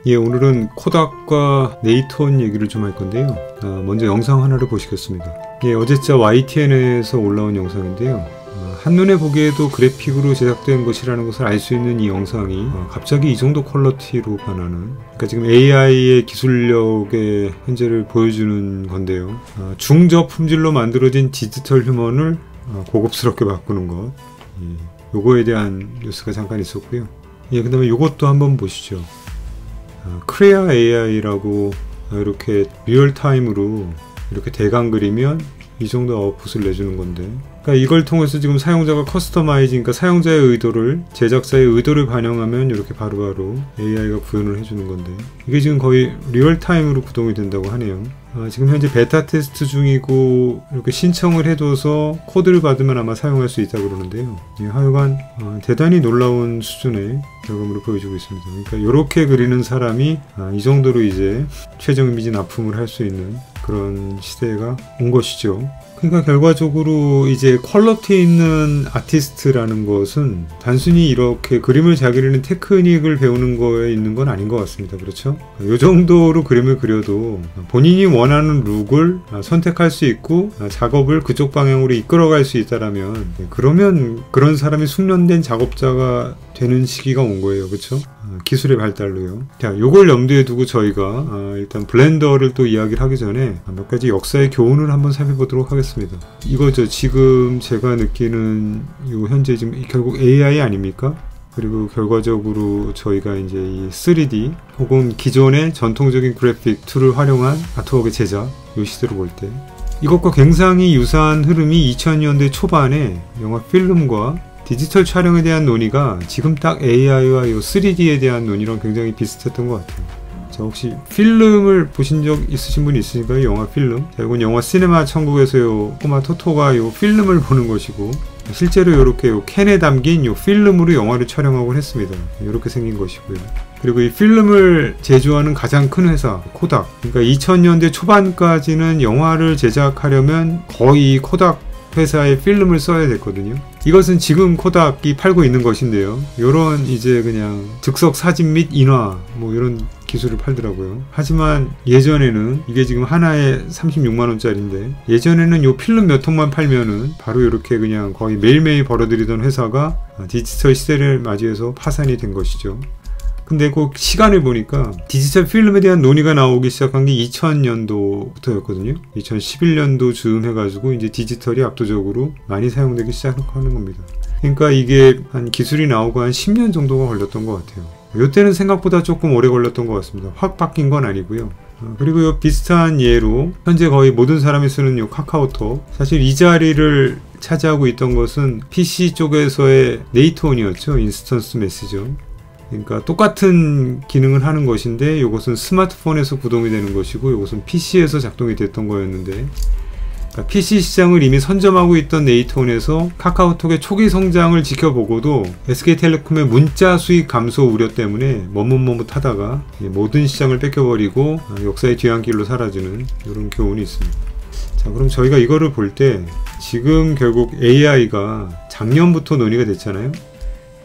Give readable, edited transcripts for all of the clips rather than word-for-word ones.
예, 오늘은 코닥과 네이톤 얘기를 좀 할 건데요. 먼저 영상 하나를 보시겠습니다. 예, 어제자 YTN에서 올라온 영상인데요. 한눈에 보기에도 그래픽으로 제작된 것이라는 것을 알 수 있는 이 영상이 갑자기 이 정도 퀄러티로 변하는, 그러니까 지금 AI의 기술력의 현재를 보여주는 건데요. 중저 품질로 만들어진 디지털 휴먼을 고급스럽게 바꾸는 것, 요거에 대한 뉴스가 잠깐 있었고요. 예, 그 다음에 요것도 한번 보시죠. 크레아 AI라고 이렇게 리얼타임으로 이렇게 대강 그리면 이 정도 아웃풋을 내주는 건데, 그러니까 이걸 통해서 지금 사용자가 커스터마이징, 그러니까 사용자의 의도를, 제작사의 의도를 반영하면 이렇게 바로바로 AI가 구현을 해주는 건데, 이게 지금 거의 리얼타임으로 구동이 된다고 하네요. 지금 현재 베타 테스트 중이고 이렇게 신청을 해둬서 코드를 받으면 아마 사용할 수 있다고 그러는데요. 하여간 대단히 놀라운 수준의 결과물을 보여주고 있습니다. 그러니까 이렇게 그리는 사람이 이 정도로 이제 최종 이미지 납품을 할 수 있는 그런 시대가 온 것이죠. 그러니까 결과적으로 이제 퀄러티 있는 아티스트라는 것은 단순히 이렇게 그림을 잘 그리는 테크닉을 배우는 거에 있는 건 아닌 것 같습니다. 그렇죠? 이 정도로 그림을 그려도 본인이 원하는 룩을 선택할 수 있고 작업을 그쪽 방향으로 이끌어갈 수 있다라면, 그러면 그런 사람이 숙련된 작업자가 되는 시기가 온 거예요. 그렇죠? 기술의 발달로요. 자, 요걸 염두에 두고 저희가 일단 블렌더를 또 이야기를 하기 전에 몇 가지 역사의 교훈을 한번 살펴보도록 하겠습니다. 이거죠. 지금 제가 느끼는 요 현재 지금 결국 AI 아닙니까? 그리고 결과적으로 저희가 이제 이 3D 혹은 기존의 전통적인 그래픽 툴을 활용한 아트웍의 제작, 요 시대로 볼 때 이것과 굉장히 유사한 흐름이 2000년대 초반에 영화 필름과 디지털 촬영에 대한 논의가 지금 딱 AI와 이 3D에 대한 논의랑 굉장히 비슷했던 것 같아요. 자, 혹시 필름을 보신 적 있으신 분이 있으신가요? 영화 필름? 자, 이건 영화 시네마 천국에서요 꼬마 토토가 요 필름을 보는 것이고, 실제로 이렇게 요 캔에 담긴 요 필름으로 영화를 촬영하곤 했습니다. 이렇게 생긴 것이고요. 그리고 이 필름을 제조하는 가장 큰 회사 코닥, 그러니까 2000년대 초반까지는 영화를 제작하려면 거의 코닥 회사의 필름을 써야 됐거든요. 이것은 지금 코닥이 팔고 있는 것인데요. 요런 이제 그냥 즉석 사진 및 인화 뭐 이런 기술을 팔더라고요. 하지만 예전에는 이게 지금 하나에 36만원짜리인데, 예전에는 요 필름 몇 통만 팔면은 바로 이렇게 그냥 거의 매일매일 벌어들이던 회사가 디지털 시대를 맞이해서 파산이 된 것이죠. 근데 그 시간을 보니까 디지털 필름에 대한 논의가 나오기 시작한 게 2000년도부터였거든요. 2011년도 즈음 해가지고 이제 디지털이 압도적으로 많이 사용되기 시작하는 겁니다. 그러니까 이게 한 기술이 나오고 한 10년 정도가 걸렸던 것 같아요. 이때는 생각보다 조금 오래 걸렸던 것 같습니다. 확 바뀐 건 아니고요. 그리고 요 비슷한 예로 현재 거의 모든 사람이 쓰는 요 카카오톡, 사실 이 자리를 차지하고 있던 것은 PC 쪽에서의 네이톤이었죠. 인스턴스 메시저. 그러니까 똑같은 기능을 하는 것인데 이것은 스마트폰에서 구동이 되는 것이고 이것은 PC에서 작동이 됐던 거였는데, 그러니까 PC 시장을 이미 선점하고 있던 네이톤에서 카카오톡의 초기 성장을 지켜보고도 SK텔레콤의 문자 수익 감소 우려 때문에 머뭇머뭇하다가 모든 시장을 뺏겨버리고 역사의 뒤안길로 사라지는 이런 교훈이 있습니다. 자, 그럼 저희가 이거를 볼 때 지금 결국 AI가 작년부터 논의가 됐잖아요.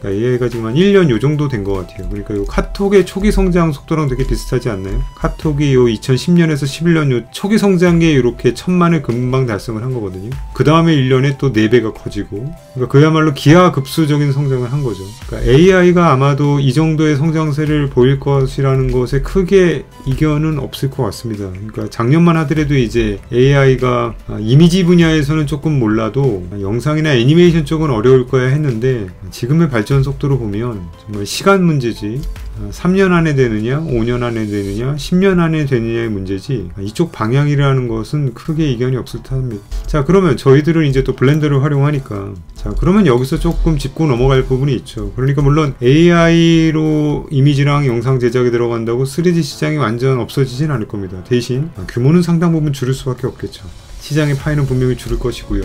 AI가 지금 한 1년 요 정도 된 것 같아요. 그러니까 요 카톡의 초기 성장 속도랑 되게 비슷하지 않나요? 카톡이 요 2010년에서 11년 요 초기 성장기에 이렇게 1000만을 금방 달성을 한 거거든요. 그 다음에 1년에 또 4배가 커지고, 그러니까 그야말로 기하급수적인 성장을 한 거죠. 그러니까 AI가 아마도 이 정도의 성장세를 보일 것이라는 것에 크게 이견은 없을 것 같습니다. 그러니까 작년만 하더라도 이제 AI가 이미지 분야에서는 조금 몰라도 영상이나 애니메이션 쪽은 어려울 거야 했는데, 지금의 발전 속도로 보면 정말 시간 문제지 3년 안에 되느냐 5년 안에 되느냐 10년 안에 되느냐의 문제지 이쪽 방향이라는 것은 크게 이견이 없을 듯합니다. 자, 그러면 저희들은 이제 또 블렌더를 활용하니까, 자, 그러면 여기서 조금 짚고 넘어갈 부분이 있죠. 그러니까 물론 AI로 이미지랑 영상 제작에 들어간다고 3D 시장이 완전 없어지진 않을 겁니다. 대신 규모는 상당 부분 줄일 수밖에 없겠죠. 시장의 파이는 분명히 줄을 것이고요.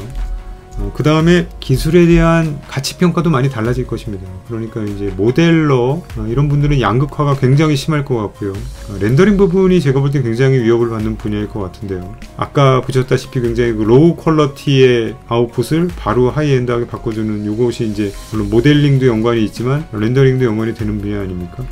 그 다음에 기술에 대한 가치평가도 많이 달라질 것입니다. 그러니까 이제 모델러 이런 분들은 양극화가 굉장히 심할 것 같고요. 렌더링 부분이 제가 볼 때 굉장히 위협을 받는 분야일 것 같은데요. 아까 보셨다시피 굉장히 그 로우 퀄러티의 아웃풋을 바로 하이엔드하게 바꿔주는, 요것이 이제 물론 모델링도 연관이 있지만 렌더링도 연관이 되는 분야 아닙니까?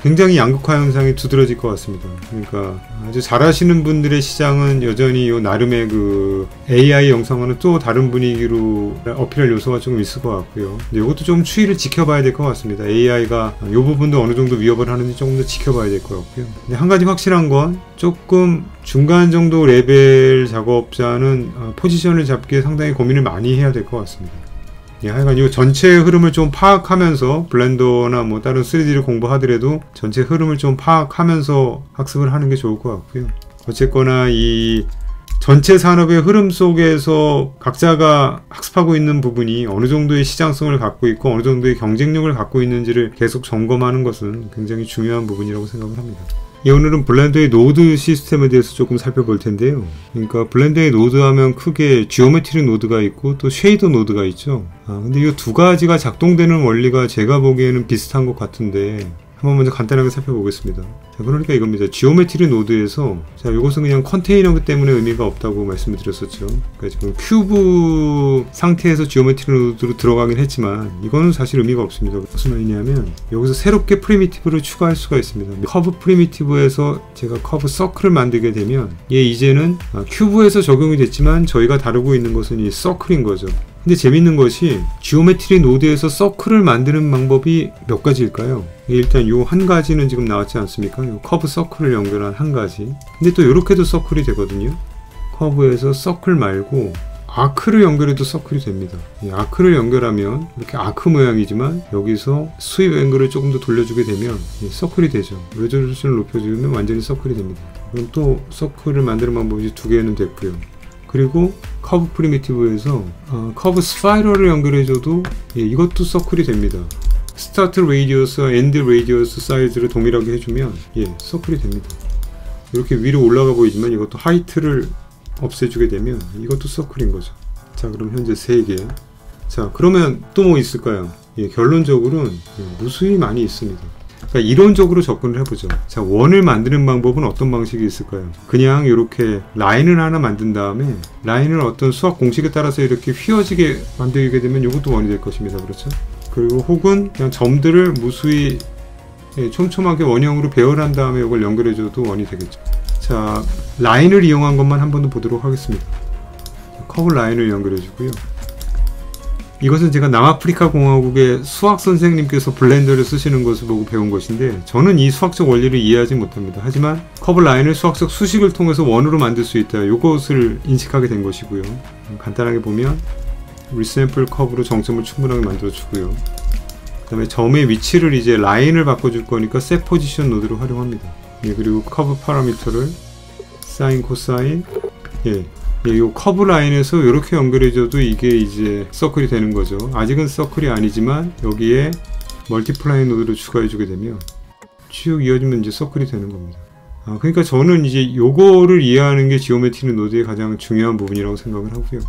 굉장히 양극화 현상이 두드러질 것 같습니다. 그러니까 아주 잘하시는 분들의 시장은 여전히 요 나름의 그 AI 영상과는 또 다른 분위기로 어필할 요소가 조금 있을 것 같고요. 근데 이것도 좀 추이를 지켜봐야 될 것 같습니다. AI가 이 부분도 어느 정도 위협을 하는지 조금 더 지켜봐야 될 것 같고요. 근데 한 가지 확실한 건 조금 중간 정도 레벨 작업자는 포지션을 잡기에 상당히 고민을 많이 해야 될 것 같습니다. 예, 하여간 이 전체 흐름을 좀 파악하면서 블렌더나 뭐 다른 3D를 공부하더라도 전체 흐름을 좀 파악하면서 학습을 하는 게 좋을 것 같고요. 어쨌거나 이 전체 산업의 흐름 속에서 각자가 학습하고 있는 부분이 어느 정도의 시장성을 갖고 있고 어느 정도의 경쟁력을 갖고 있는지를 계속 점검하는 것은 굉장히 중요한 부분이라고 생각을 합니다. 오늘은 블렌더의 노드 시스템에 대해서 조금 살펴볼 텐데요. 그러니까 블렌더의 노드 하면 크게 지오메트리 노드가 있고 또 쉐이더 노드가 있죠. 근데 이 두 가지가 작동되는 원리가 제가 보기에는 비슷한 것 같은데 한번 먼저 간단하게 살펴보겠습니다. 자, 그러니까 이겁니다. 지오메트리 노드에서 자, 이것은 그냥 컨테이너기 때문에 의미가 없다고 말씀을 드렸었죠. 그러니까 지금 큐브 상태에서 지오메트리 노드로 들어가긴 했지만 이거는 사실 의미가 없습니다. 무슨 말이냐면 여기서 새롭게 프리미티브를 추가할 수가 있습니다. 커브 프리미티브에서 제가 커브 서클을 만들게 되면 얘 이제는 큐브에서 적용이 됐지만 저희가 다루고 있는 것은 이 서클인 거죠. 근데 재밌는 것이 지오메트리 노드에서 서클을 만드는 방법이 몇 가지일까요? 일단 요 한 가지는 지금 나왔지 않습니까? 요 커브 서클을 연결한 한 가지. 근데 또 이렇게도 서클이 되거든요. 커브에서 서클 말고 아크를 연결해도 서클이 됩니다. 이 아크를 연결하면 이렇게 아크 모양이지만 여기서 스윕 앵글을 조금 더 돌려주게 되면 서클이 되죠. 레졸루션을 높여주면 완전히 서클이 됩니다. 그럼 또 서클을 만드는 방법이 두 개는 됐고요. 그리고 커브 프리미티브에서 커브 스파이럴을 연결해줘도 이것도 서클이 됩니다. 스타트 레디어스와 엔드 레디어스 사이즈를 동일하게 해주면 서클이 됩니다. 이렇게 위로 올라가 보이지만 이것도 하이트를 없애주게 되면 이것도 서클인 거죠. 자, 그럼 현재 3개. 자, 그러면 또 뭐 있을까요? 결론적으로는 무수히 많이 있습니다. 그러니까 이론적으로 접근을 해보죠. 자, 원을 만드는 방법은 어떤 방식이 있을까요? 그냥 이렇게 라인을 하나 만든 다음에 라인을 어떤 수학 공식에 따라서 이렇게 휘어지게 만들게 되면 이것도 원이 될 것입니다. 그렇죠? 그리고 혹은 그냥 점들을 무수히 촘촘하게 원형으로 배열한 다음에 이걸 연결해줘도 원이 되겠죠. 자, 라인을 이용한 것만 한 번 더 보도록 하겠습니다. 커브 라인을 연결해주고요. 이것은 제가 남아프리카 공화국의 수학 선생님께서 블렌더를 쓰시는 것을 보고 배운 것인데 저는 이 수학적 원리를 이해하지 못합니다. 하지만 커브 라인을 수학적 수식을 통해서 원으로 만들 수 있다. 이것을 인식하게 된 것이고요. 간단하게 보면 리샘플 커브로 정점을 충분하게 만들어주고요. 그 다음에 점의 위치를 이제 라인을 바꿔줄 거니까 셋 포지션 노드로 활용합니다. 그리고 커브 파라미터를 사인, 코사인, 이 커브 라인에서 이렇게 연결해줘도 이게 이제 서클이 되는 거죠. 아직은 서클이 아니지만 여기에 멀티플라이 노드를 추가해주게 되면 쭉 이어지면 이제 서클이 되는 겁니다. 그러니까 저는 이제 요거를 이해하는 게 지오메트리 노드의 가장 중요한 부분이라고 생각을 하고요.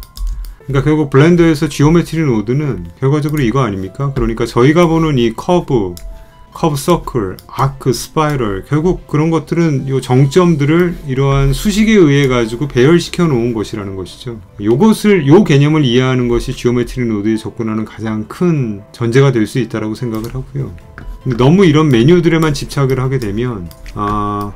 그러니까 결국 블렌더에서 지오메트리 노드는 결과적으로 이거 아닙니까? 그러니까 저희가 보는 이 커브 서클, 아크, 스파이럴, 결국 그런 것들은 요 정점들을 이러한 수식에 의해 가지고 배열시켜 놓은 것이라는 것이죠. 요 개념을 이해하는 것이 지오메트리 노드에 접근하는 가장 큰 전제가 될 수 있다고 생각을 하고요. 근데 너무 이런 메뉴들에만 집착을 하게 되면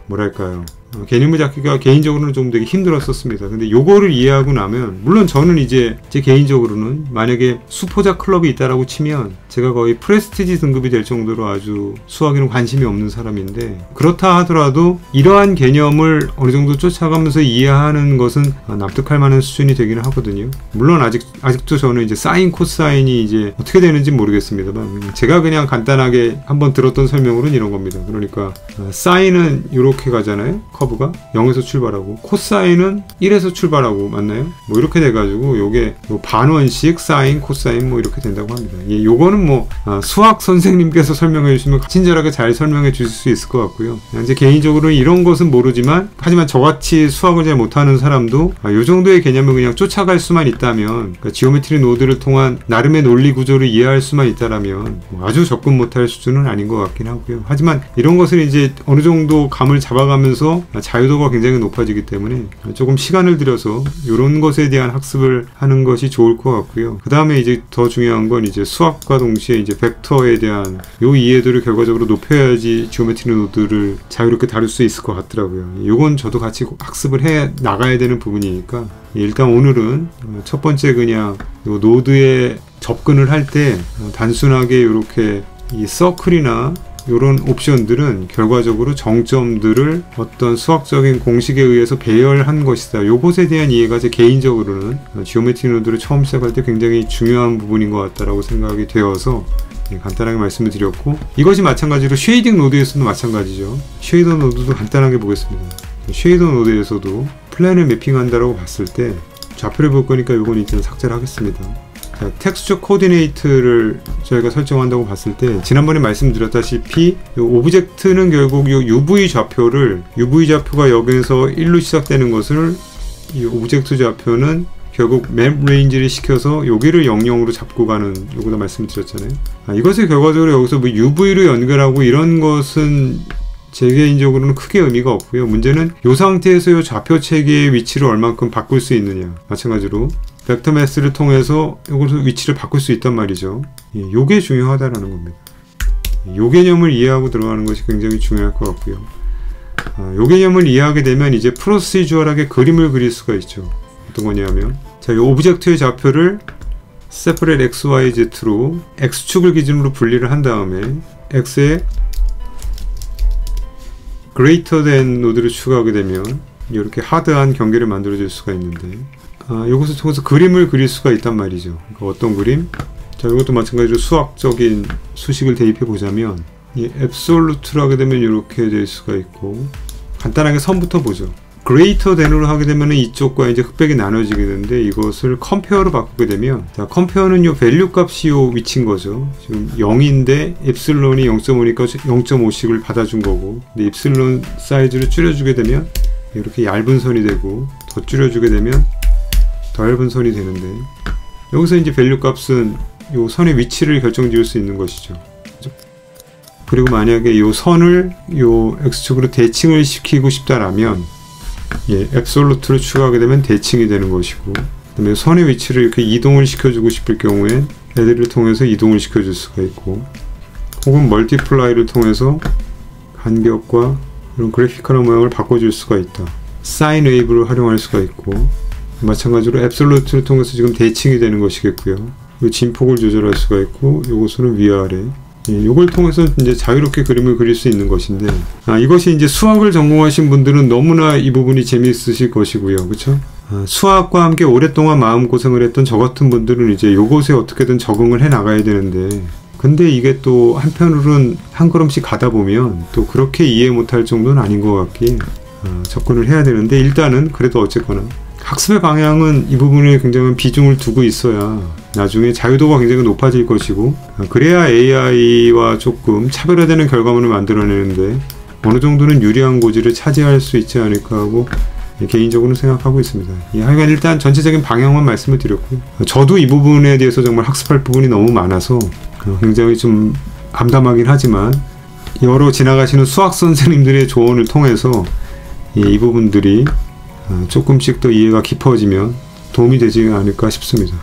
뭐랄까요, 개념을 잡기가 개인적으로는 좀 되게 힘들었었습니다. 근데 요거를 이해하고 나면, 물론 저는 이제 제 개인적으로는 만약에 수포자 클럽이 있다라고 치면 제가 거의 프레스티지 등급이 될 정도로 아주 수학에는 관심이 없는 사람인데, 그렇다 하더라도 이러한 개념을 어느 정도 쫓아가면서 이해하는 것은 납득할 만한 수준이 되기는 하거든요. 물론 아직도 저는 이제 사인, 코사인이 이제 어떻게 되는지 모르겠습니다만, 제가 그냥 간단하게 한번 들었던 설명으로는 이런 겁니다. 그러니까 사인은 이렇게 가잖아요. 커브가 0에서 출발하고, 코사인은 1에서 출발하고, 맞나요? 뭐 이렇게 돼가지고 요게 반원씩 사인, 코사인 뭐 이렇게 된다고 합니다. 요거는 뭐 수학 선생님께서 설명해 주시면 친절하게 잘 설명해 주실 수 있을 것 같고요. 이제 개인적으로는 이런 것은 모르지만, 하지만 저같이 수학을 잘 못하는 사람도 요 정도의 개념을 그냥 쫓아갈 수만 있다면, 그러니까 지오메트리 노드를 통한 나름의 논리 구조를 이해할 수만 있다라면 아주 접근 못할 수준은 아닌 것 같긴 하고요. 하지만 이런 것을 이제 어느 정도 감을 잡아가면서 자유도가 굉장히 높아지기 때문에 조금 시간을 들여서 이런 것에 대한 학습을 하는 것이 좋을 것 같고요. 그 다음에 이제 더 중요한 건 이제 수학과 동시에 이제 벡터에 대한 요 이해도를 결과적으로 높여야지 지오메트리 노드를 자유롭게 다룰 수 있을 것 같더라고요. 요건 저도 같이 학습을 해 나가야 되는 부분이니까 일단 오늘은 첫 번째 그냥 요 노드에 접근을 할 때 단순하게 이렇게 이 서클이나 이런 옵션들은 결과적으로 정점들을 어떤 수학적인 공식에 의해서 배열한 것이다. 요것에 대한 이해가 제 개인적으로는 지오메트리 노드를 처음 시작할 때 굉장히 중요한 부분인 것 같다라고 생각이 되어서 간단하게 말씀을 드렸고, 이것이 마찬가지로 쉐이딩 노드에서도 마찬가지죠. 쉐이더 노드도 간단하게 보겠습니다. 쉐이더 노드에서도 플랜을 매핑한다라고 봤을 때 좌표를 볼 거니까 이건 일단 삭제를 하겠습니다. 자, 텍스처 코디네이트를 저희가 설정한다고 봤을 때 지난번에 말씀드렸다시피 이 오브젝트는 결국 이 UV 좌표가 여기서 1로 시작되는 것을 이 오브젝트 좌표는 결국 맵 레인지를 시켜서 여기를 00으로 잡고 가는 요거다 말씀드렸잖아요. 이것을 결과적으로 여기서 뭐 UV로 연결하고 이런 것은 제 개인적으로는 크게 의미가 없고요. 문제는 이 상태에서 이 좌표 체계의 위치를 얼만큼 바꿀 수 있느냐. 마찬가지로 벡터 매스를 통해서 이것을 위치를 바꿀 수 있단 말이죠. 요게 중요하다라는 겁니다. 요 개념을 이해하고 들어가는 것이 굉장히 중요할 것 같고요. 요 개념을 이해하게 되면 이제 프로시주얼하게 그림을 그릴 수가 있죠. 어떤 거냐면, 자, 이 오브젝트의 좌표를 separate x, y, z로 x축을 기준으로 분리를 한 다음에 x에 greater than 노드를 추가하게 되면 이렇게 하드한 경계를 만들어 줄 수가 있는데, 이것을 통해서 그림을 그릴 수가 있단 말이죠. 그러니까 어떤 그림? 자, 이것도 마찬가지로 수학적인 수식을 대입해 보자면, 이 앱솔루트로 하게 되면 이렇게 될 수가 있고, 간단하게 선부터 보죠. greater than으로 하게 되면 이쪽과 이제 흑백이 나눠지게 되는데, 이것을 compare로 바꾸게 되면, 자, compare는 요 value 값이 요 위치인 거죠. 지금 0인데 엡실론이 0.5니까 0.5씩을 받아준 거고, 근데 엡실론 사이즈를 줄여주게 되면 이렇게 얇은 선이 되고, 더 줄여주게 되면 더 얇은 선이 되는데, 여기서 이제 value 값은 요 선의 위치를 결정지을 수 있는 것이죠. 그리고 만약에 요 선을 요 x축으로 대칭을 시키고 싶다라면, 앱솔루트를 추가하게 되면 대칭이 되는 것이고, 그 다음에 선의 위치를 이렇게 이동을 시켜주고 싶을 경우엔 애들을 통해서 이동을 시켜줄 수가 있고, 혹은 멀티플라이를 통해서 간격과 이런 그래피컬한 모양을 바꿔줄 수가 있다. 사인 웨이브를 활용할 수가 있고, 마찬가지로 앱솔루트를 통해서 지금 대칭이 되는 것이겠고요. 이 진폭을 조절할 수가 있고, 요것은 위아래. 이걸 통해서 이제 자유롭게 그림을 그릴 수 있는 것인데, 이것이 이제 수학을 전공하신 분들은 너무나 이 부분이 재미있으실 것이고요. 그쵸? 수학과 함께 오랫동안 마음고생을 했던 저 같은 분들은 이제 요것에 어떻게든 적응을 해 나가야 되는데, 근데 이게 또 한편으로는 한 걸음씩 가다 보면 또 그렇게 이해 못할 정도는 아닌 것 같기에 접근을 해야 되는데, 일단은 그래도 어쨌거나 학습의 방향은 이 부분에 굉장히 비중을 두고 있어야 나중에 자유도가 굉장히 높아질 것이고, 그래야 AI와 조금 차별화되는 결과물을 만들어내는데 어느 정도는 유리한 고지를 차지할 수 있지 않을까 하고 개인적으로는 생각하고 있습니다. 하여간 일단 전체적인 방향만 말씀을 드렸고요. 저도 이 부분에 대해서 정말 학습할 부분이 너무 많아서 굉장히 좀 암담하긴 하지만, 여러 지나가시는 수학 선생님들의 조언을 통해서 이 부분들이 조금씩 더 이해가 깊어지면 도움이 되지 않을까 싶습니다.